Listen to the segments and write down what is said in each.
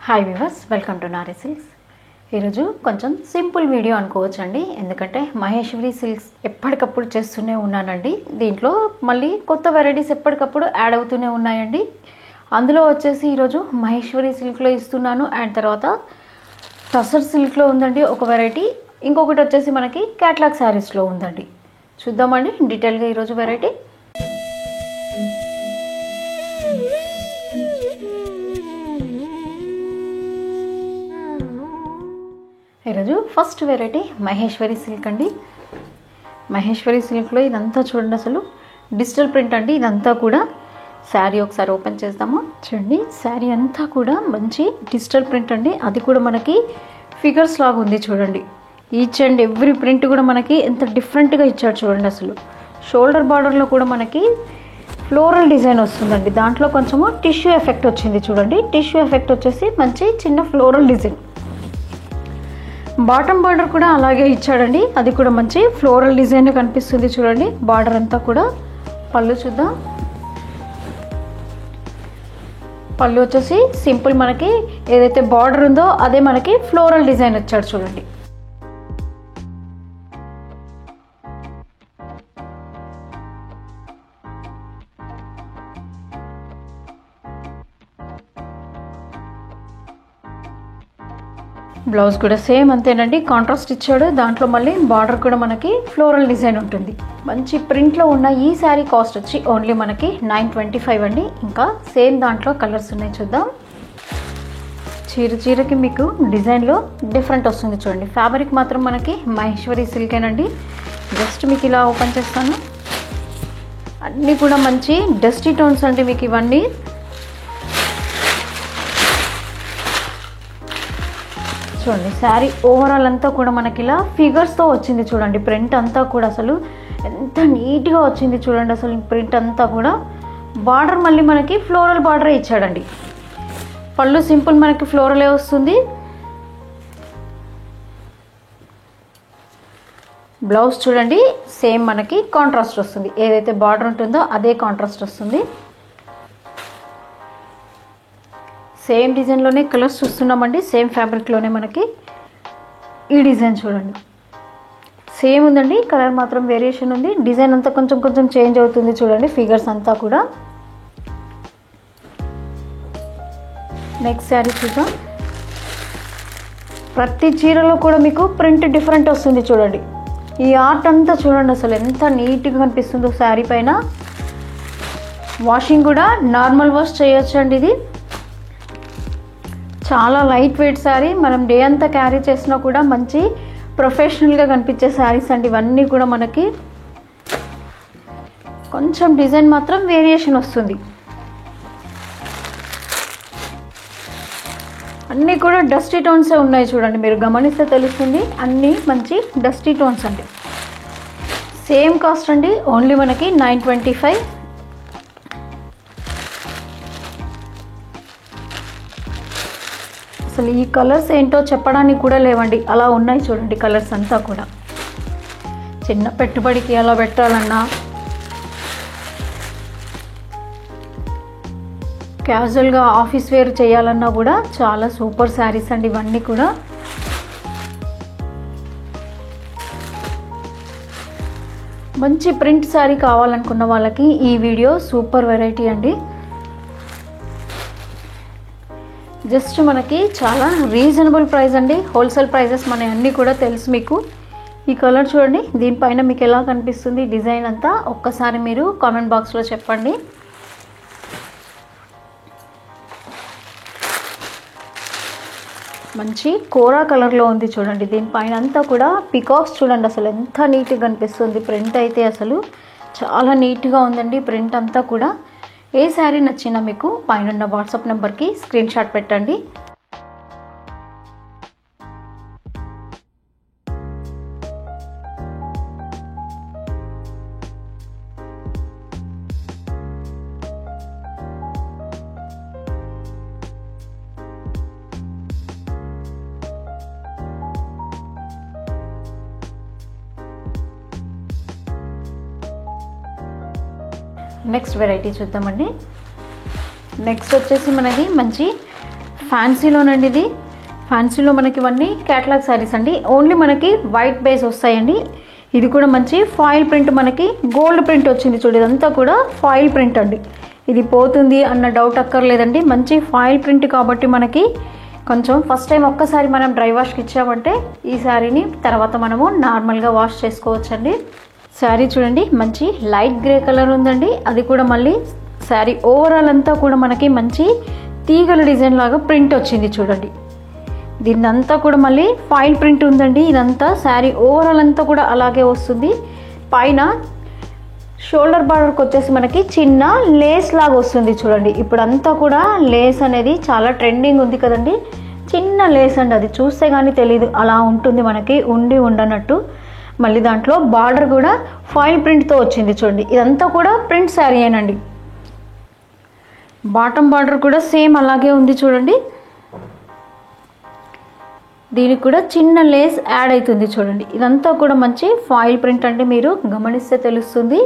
Hi viewers, welcome to Nari silks. ఈరోజు కొంచెం simple video అనుకోవచ్చండి, ఎందుకంటే మహేశ్వరి సిల్క్స్ ఎప్పటికప్పుడు చేస్తూనే ఉన్నానండి. దీంట్లో మళ్ళీ కొత్త వెరైటీస్ ఎప్పటికప్పుడు యాడ్ అవుతూనే ఉన్నాయండి. అందులో వచ్చేసి ఈరోజు మహేశ్వరి సిల్క్లో ఇస్తున్నాను. అండ్ తర్వాత టసర్ సిల్క్లో ఉందండి ఒక వెరైటీ, ఇంకొకటి వచ్చేసి మనకి క్యాట్లాగ్ శారీస్లో ఉందండి. చూద్దామండి డీటెయిల్గా ఈరోజు వెరైటీ. ఈరోజు ఫస్ట్ వెరైటీ మహేశ్వరి సిల్క్ అండి. మహేశ్వరి సిల్క్లో ఇదంతా చూడండి, అసలు డిజిటల్ ప్రింట్ అండి ఇదంతా కూడా. శారీ ఒకసారి ఓపెన్ చేద్దాము. చూడండి, శారీ అంతా కూడా మంచి డిజిటల్ ప్రింట్ అండి. అది కూడా మనకి ఫిగర్స్ లాగా ఉంది చూడండి. ఈచ్ అండ్ ఎవ్రీ ప్రింట్ కూడా మనకి ఎంత డిఫరెంట్గా ఇచ్చాడు చూడండి. అసలు షోల్డర్ బార్డర్లో కూడా మనకి ఫ్లోరల్ డిజైన్ వస్తుందండి. దాంట్లో కొంచెము టిష్యూ ఎఫెక్ట్ వచ్చింది చూడండి. టిష్యూ ఎఫెక్ట్ వచ్చేసి మంచి చిన్న ఫ్లోరల్ డిజైన్. బాటమ్ బార్డర్ కూడా అలాగే ఇచ్చాడండి, అది కూడా మంచి ఫ్లోరల్ డిజైన్ కనిపిస్తుంది చూడండి. బార్డర్ అంతా కూడా. పళ్ళు చూద్దాం. పళ్ళు వచ్చేసి సింపుల్, మనకి ఏదైతే బార్డర్ ఉందో అదే మనకి ఫ్లోరల్ డిజైన్ వచ్చాడు చూడండి. బ్లౌజ్ కూడా సేమ్ అంతేనండి, కాంట్రాస్ట్ ఇచ్చాడు. దాంట్లో మళ్ళీ బార్డర్ కూడా మనకి ఫ్లోరల్ డిజైన్ ఉంటుంది. మంచి ప్రింట్లో ఉన్న ఈ శారీ కాస్ట్ వచ్చి ఓన్లీ మనకి 925 అండి. ఇంకా సేమ్ దాంట్లో కలర్స్ ఉన్నాయి, చూద్దాం. చీరకి మీకు డిజైన్లో డిఫరెంట్ వస్తుంది చూడండి. ఫ్యాబ్రిక్ మాత్రం మనకి మహేశ్వరి సిల్కేనండి. జస్ట్ మీకు ఇలా ఓపెన్ చేస్తాను. అన్నీ కూడా మంచి డస్టీ టోన్స్ అండి మీకు ఇవన్నీ. చూడండి, శారీ ఓవరాల్ అంతా కూడా మనకి ఇలా ఫిగర్స్తో వచ్చింది చూడండి. ప్రింట్ అంతా కూడా అసలు ఎంత నీట్గా వచ్చింది చూడండి. అసలు ప్రింట్ అంతా కూడా. బార్డర్ మళ్ళీ మనకి ఫ్లోరల్ బార్డరే ఇచ్చాడండి. పళ్ళు సింపుల్ మనకి ఫ్లోరలే వస్తుంది. బ్లౌజ్ చూడండి సేమ్ మనకి కాంట్రాస్ట్ వస్తుంది. ఏదైతే బార్డర్ ఉంటుందో అదే కాంట్రాస్ట్ వస్తుంది. సేమ్ డిజైన్లోనే కలర్స్ చూస్తున్నామండి. సేమ్ ఫ్యాబ్రిక్లోనే మనకి ఈ డిజైన్ చూడండి. సేమ్ ఉందండి, కలర్ మాత్రం వేరియేషన్ ఉంది. డిజైన్ అంతా కొంచెం చేంజ్ అవుతుంది చూడండి. ఫిగర్స్ అంతా కూడా. నెక్స్ట్ శారీ చూద్దాం. ప్రతి చీరలో కూడా మీకు ప్రింట్ డిఫరెంట్ వస్తుంది చూడండి. ఈ ఆర్ట్ అంతా చూడండి, అసలు ఎంత నీట్గా కనిపిస్తుందో శారీ పైన. వాషింగ్ కూడా నార్మల్ వాష్ చేయొచ్చు అండి. ఇది చాలా లైట్ వెయిట్ శారీ. మనం డే అంతా క్యారీ చేసినా కూడా మంచి ప్రొఫెషనల్గా కనిపించే శారీస్ అండి ఇవన్నీ కూడా. మనకి కొంచెం డిజైన్ మాత్రం వేరియేషన్ వస్తుంది. అన్నీ కూడా డస్టీ టోన్సే ఉన్నాయి చూడండి. మీరు గమనిస్తే తెలుస్తుంది, అన్నీ మంచి డస్టీ టోన్స్ అండి. సేమ్ కాస్ట్ అండి, ఓన్లీ మనకి 925. అసలు ఈ కలర్స్ ఏంటో చెప్పడానికి కూడా లేవండి, అలా ఉన్నాయి చూడండి కలర్స్ అంతా కూడా. చిన్న పెట్టుబడికి అలా పెట్టాలన్నా, క్యాజువల్గా ఆఫీస్ వేర్ చేయాలన్నా కూడా చాలా సూపర్ శారీస్ అండి ఇవన్నీ కూడా. మంచి ప్రింట్ శారీ కావాలనుకున్న వాళ్ళకి ఈ వీడియో సూపర్ వెరైటీ అండి. జస్ట్ మనకి చాలా రీజనబుల్ ప్రైస్ అండి. హోల్సేల్ ప్రైజెస్ మన అన్నీ కూడా తెలుసు మీకు. ఈ కలర్ చూడండి, దీనిపైన మీకు ఎలా కనిపిస్తుంది డిజైన్ అంతా ఒక్కసారి మీరు కామెంట్ బాక్స్లో చెప్పండి. మంచి కోరా కలర్లో ఉంది చూడండి. దీనిపైన అంతా కూడా పికాక్స్ చూడండి, అసలు ఎంత నీట్గా కనిపిస్తుంది. ప్రింట్ అయితే అసలు చాలా నీట్గా ఉందండి ప్రింట్ అంతా కూడా. ఏ శారీ నచ్చినా మీకు పైన వాట్సాప్ నెంబర్కి స్క్రీన్ షాట్ పెట్టండి. నెక్స్ట్ వెరైటీ చూద్దామండి. నెక్స్ట్ వచ్చేసి మనది మంచి ఫ్యాన్సీలోనండి ఇది. ఫ్యాన్సీలో మనకి ఇవన్నీ క్యాటలాగ్ శారీస్ అండి. ఓన్లీ మనకి వైట్ బేస్ వస్తాయండి. ఇది కూడా మంచి ఫాయిల్ ప్రింట్, మనకి గోల్డ్ ప్రింట్ వచ్చింది చూడు. ఇదంతా కూడా ఫాయిల్ ప్రింట్ అండి. ఇది పోతుంది అన్న డౌట్ అక్కర్లేదండి. మంచి ఫాయిల్ ప్రింట్ కాబట్టి మనకి కొంచెం ఫస్ట్ టైం ఒక్కసారి మనం డ్రై వాష్కి ఇచ్చామంటే ఈ శారీని తర్వాత మనము నార్మల్గా వాష్ చేసుకోవచ్చండి. శారీ చూడండి మంచి లైట్ గ్రే కలర్ ఉందండి. అది కూడా మళ్ళీ శారీ ఓవరాల్ అంతా కూడా మనకి మంచి తీగల డిజైన్ లాగా ప్రింట్ వచ్చింది చూడండి. దీన్నంతా కూడా మళ్ళీ ఫాయిల్ ప్రింట్ ఉందండి. ఇదంతా శారీ ఓవరాల్ అంతా కూడా అలాగే వస్తుంది. పైన షోల్డర్ బార్డర్కి వచ్చేసి మనకి చిన్న లేస్ లాగా వస్తుంది చూడండి. ఇప్పుడు అంతా కూడా లేస్ అనేది చాలా ట్రెండింగ్ ఉంది కదండి. చిన్న లేస్ అండి, అది చూస్తే కానీ తెలియదు అలా ఉంటుంది మనకి, ఉండి ఉండనట్టు. మళ్ళీ దాంట్లో బార్డర్ కూడా ఫాయిల్ ప్రింట్తో వచ్చింది చూడండి. ఇదంతా కూడా ప్రింట్ శారీ ఏనండి. బాటమ్ బార్డర్ కూడా సేమ్ అలాగే ఉంది చూడండి. దీనికి కూడా చిన్న లేస్ యాడ్ అవుతుంది చూడండి. ఇదంతా కూడా మంచి ఫాయిల్ ప్రింట్ అంటే మీరు గమనిస్తే తెలుస్తుంది.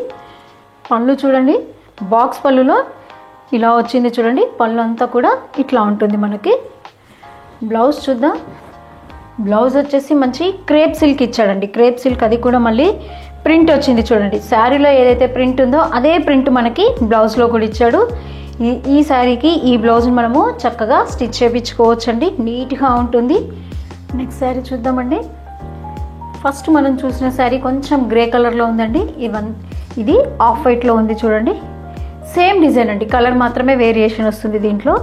పళ్ళు చూడండి, బాక్స్ పళ్ళులో ఇలా వచ్చింది చూడండి. పళ్ళు అంతా కూడా ఇట్లా ఉంటుంది మనకి. బ్లౌజ్ చూద్దాం. బ్లౌజ్ వచ్చేసి మంచి క్రేప్ సిల్క్ ఇచ్చాడండి. క్రేప్ సిల్క్, అది కూడా మళ్ళీ ప్రింట్ వచ్చింది చూడండి. శారీలో ఏదైతే ప్రింట్ ఉందో అదే ప్రింట్ మనకి బ్లౌజ్లో కూడా ఇచ్చాడు. ఈ శారీకి ఈ బ్లౌజ్ని మనము చక్కగా స్టిచ్ చేయించుకోవచ్చండి, నీట్గా ఉంటుంది. నెక్స్ట్ శారీ చూద్దామండి. ఫస్ట్ మనం చూసిన శారీ కొంచెం గ్రే కలర్లో ఉందండి. ఇది ఆఫ్ వైట్లో ఉంది చూడండి. సేమ్ డిజైన్ అండి, కలర్ మాత్రమే వేరియేషన్ వస్తుంది దీంట్లో.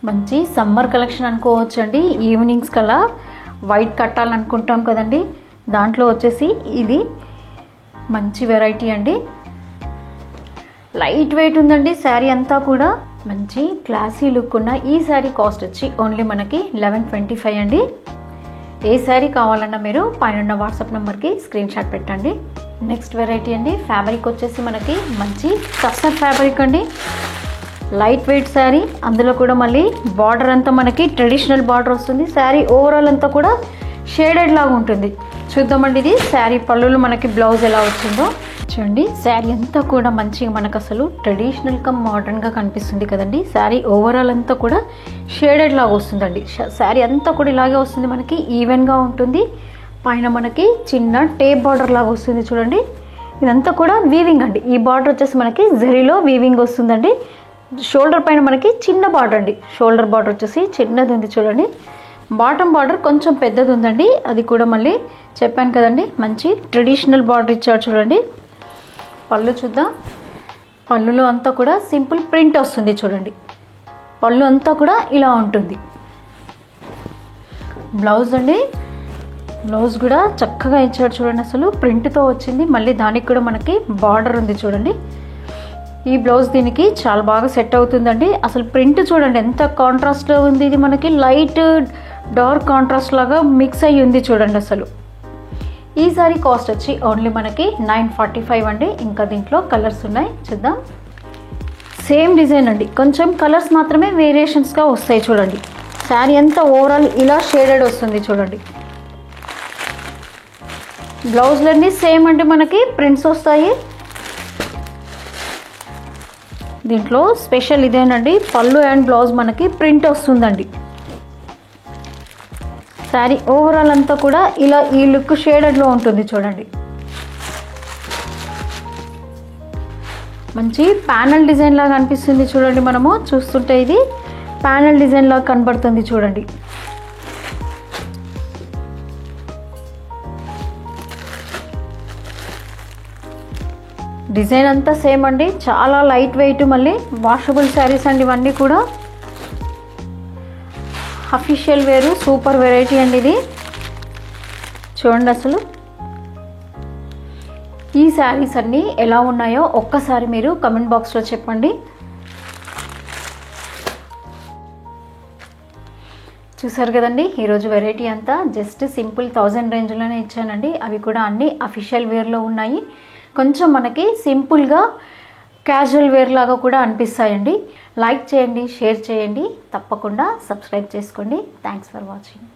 మంచి సమ్మర్ కలెక్షన్ అనుకోవచ్చు అండి. ఈవినింగ్స్ కల్లా వైట్ కట్టాలనుకుంటాం కదండి, దాంట్లో వచ్చేసి ఇది మంచి వెరైటీ అండి. లైట్ వెయిట్ ఉందండి శారీ అంతా కూడా. మంచి క్లాసీ లుక్ ఉన్న ఈ శారీ కాస్ట్ వచ్చి ఓన్లీ మనకి 1125 అండి. ఏ శారీ కావాలన్నా మీరు పైన వాట్సాప్ నెంబర్కి స్క్రీన్ షాట్ పెట్టండి. నెక్స్ట్ వెరైటీ అండి. ఫ్యాబ్రిక్ వచ్చేసి మనకి మంచి టస్సర్ ఫ్యాబ్రిక్ అండి. లైట్ వెయిట్ శారీ, అందులో కూడా మళ్ళీ బార్డర్ అంతా మనకి ట్రెడిషనల్ బార్డర్ వస్తుంది. శారీ ఓవరాల్ అంతా కూడా షేడెడ్ లాగా ఉంటుంది. చూద్దామండి ఇది శారీ పళ్ళులో మనకి బ్లౌజ్ ఎలా వచ్చిందో చూడండి. శారీ అంతా కూడా మంచిగా మనకు అసలు ట్రెడిషనల్ కమ్ మోడర్న్గా కనిపిస్తుంది కదండి. శారీ ఓవరాల్ అంతా కూడా షేడెడ్ లాగా వస్తుందండి. శారీ అంతా కూడా ఇలాగే వస్తుంది మనకి, ఈవెన్గా ఉంటుంది. పైన మనకి చిన్న టేప్ బార్డర్ లాగా వస్తుంది చూడండి. ఇదంతా కూడా వీవింగ్ అండి. ఈ బార్డర్ వచ్చేసి మనకి జరీలో వీవింగ్ వస్తుందండి. షోల్డర్ పైన మనకి చిన్న బార్డర్ అండి. షోల్డర్ బార్డర్ వచ్చేసి చిన్నది ఉంది చూడండి. బాటమ్ బార్డర్ కొంచెం పెద్దది ఉందండి. అది కూడా మళ్ళీ చెప్పాను కదండి మంచి ట్రెడిషనల్ బార్డర్ ఇచ్చాడు చూడండి. పళ్ళు చూద్దాం. పళ్ళులో అంతా కూడా సింపుల్ ప్రింట్ వస్తుంది చూడండి. పళ్ళు అంతా కూడా ఇలా ఉంటుంది. బ్లౌజ్ అండి. బ్లౌజ్ కూడా చక్కగా ఇచ్చాడు చూడండి. అసలు ప్రింట్తో వచ్చింది. మళ్ళీ దానికి కూడా మనకి బార్డర్ ఉంది చూడండి. ఈ బ్లౌజ్ దీనికి చాలా బాగా సెట్ అవుతుందండి. అసలు ప్రింట్ చూడండి ఎంత కాంట్రాస్ట్లో ఉంది. ఇది మనకి లైట్ డార్క్ కాంట్రాస్ట్ లాగా మిక్స్ అయ్యి ఉంది చూడండి. అసలు ఈ సారీ కాస్ట్ వచ్చి ఓన్లీ మనకి 945 అండి. ఇంకా దీంట్లో కలర్స్ ఉన్నాయి, చూద్దాం. సేమ్ డిజైన్ అండి, కొంచెం కలర్స్ మాత్రమే వేరియేషన్స్గా వస్తాయి చూడండి. శారీ అంతా ఓవరాల్ ఇలా షేడెడ్ వస్తుంది చూడండి. బ్లౌజ్లన్నీ సేమ్ అంటే మనకి ప్రింట్స్ వస్తాయి. దీంట్లో స్పెషల్ ఇదేనండి, పళ్ళు అండ్ బ్లౌజ్ మనకి ప్రింట్ వస్తుందండి. శారీ ఓవరాల్ అంతా కూడా ఇలా ఈ లుక్ షేడెడ్లో ఉంటుంది చూడండి. మంచి ప్యానల్ డిజైన్ లాగా అనిపిస్తుంది చూడండి. మనము చూస్తుంటే ఇది ప్యానల్ డిజైన్ లాగా కనబడుతుంది చూడండి. డిజైన్ అంతా సేమ్ అండి, చాలా లైట్ వెయిట్, మళ్ళీ వాషబుల్ శారీస్ అండి ఇవన్నీ కూడా. అఫీషియల్ వేరు, సూపర్ వెరైటీ అండి ఇది. చూడండి అసలు ఈ శారీస్ అన్నీ ఎలా ఉన్నాయో ఒక్కసారి మీరు కమెంట్ బాక్స్లో చెప్పండి. చూసారు కదండి, ఈరోజు వెరైటీ అంతా జస్ట్ సింపుల్ 1000 రేంజ్లోనే ఇచ్చానండి. అవి కూడా అన్నీ అఫీషియల్ వేర్లో ఉన్నాయి. కొంచెం మనకి సింపుల్గా క్యాజువల్ వేర్ లాగా కూడా అనిపిస్తాయండి. లైక్ చేయండి, షేర్ చేయండి, తప్పకుండా సబ్స్క్రైబ్ చేసుకోండి. Thanks for watching.